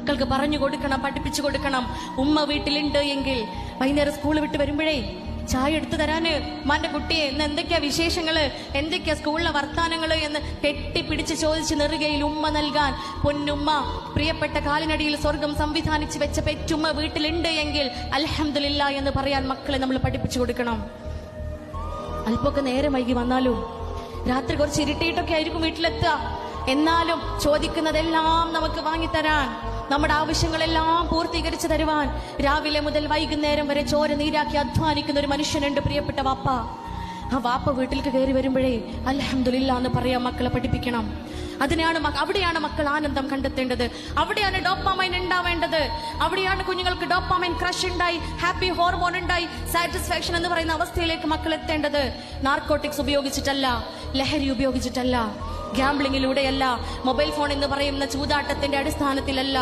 മക്കൾക്ക് പറഞ്ഞു കൊടുക്കണം, പഠിപ്പിച്ചു കൊടുക്കണം. ഉമ്മ വീട്ടിലുണ്ട് എങ്കിൽ വൈകുന്നേരം സ്കൂൾ വിട്ട് വരുമ്പോഴേ ചായ എടുത്തു തരാന് ഉമ്മാന്റെ കുട്ടിയെ ഇന്ന് എന്തൊക്കെയാ വിശേഷങ്ങള്, എന്തൊക്കെയാ സ്കൂളിലെ വർത്താനങ്ങള് എന്ന് കെട്ടിപ്പിടിച്ച് ചോദിച്ച് നെറുകയിൽ ഉമ്മ നൽകാൻ പൊന്നുമ്മ, പ്രിയപ്പെട്ട കാലിനടിയിൽ സ്വർഗം സംവിധാനിച്ച് വെച്ച പെറ്റുമ്മ വീട്ടിലുണ്ട് എങ്കിൽ അൽഹംദുലില്ലാഹ് എന്ന് പറയാൻ മക്കളെ നമ്മൾ പഠിപ്പിച്ചു കൊടുക്കണം. അല്പമൊക്കെ നേരം വൈകി വന്നാലും രാത്രി കുറച്ച് ഇരുട്ടിയിട്ടൊക്കെ ആയിരിക്കും വീട്ടിലെത്തുക. എന്നാലും ചോദിക്കുന്നതെല്ലാം നമുക്ക് വാങ്ങിത്തരാൻ, നമ്മുടെ ആവശ്യങ്ങളെല്ലാം പൂർത്തീകരിച്ചു തരുവാൻ രാവിലെ മുതൽ വൈകുന്നേരം വരെ ചോര നീരാക്കി അധ്വാനിക്കുന്ന ഒരു മനുഷ്യനുണ്ട്, പ്രിയപ്പെട്ട വാപ്പ. ആ വാപ്പ വീട്ടിലേക്ക് കയറി വരുമ്പോഴേ അൽഹംദുലില്ലാഹ് എന്ന് പറയാൻ മക്കളെ പഠിപ്പിക്കണം. അവിടെയാണ് മക്കൾ ആനന്ദം കണ്ടെത്തേണ്ടത്. അവിടെയാണ് ഡോപ്പാമൈൻ ഉണ്ടാവേണ്ടത്. അവിടെയാണ് കുഞ്ഞുങ്ങൾക്ക് ഡോപ്പാമൈൻ ക്രഷ് ഉണ്ടായി, ഹാപ്പി ഹോർമോൺ ഉണ്ടായി, സാറ്റിസ്ഫാക്ഷൻ എന്ന് പറയുന്ന അവസ്ഥയിലേക്ക് മക്കൾ എത്തേണ്ടത്. നാർക്കോട്ടിക്സ് ഉപയോഗിച്ചിട്ടല്ല, ലഹരി ഉപയോഗിച്ചിട്ടല്ല, ഗാംബ്ലിങ്ങിലൂടെയല്ല, മൊബൈൽ ഫോൺ എന്ന് പറയുന്ന ചൂതാട്ടത്തിന്റെ അടിസ്ഥാനത്തിലല്ല.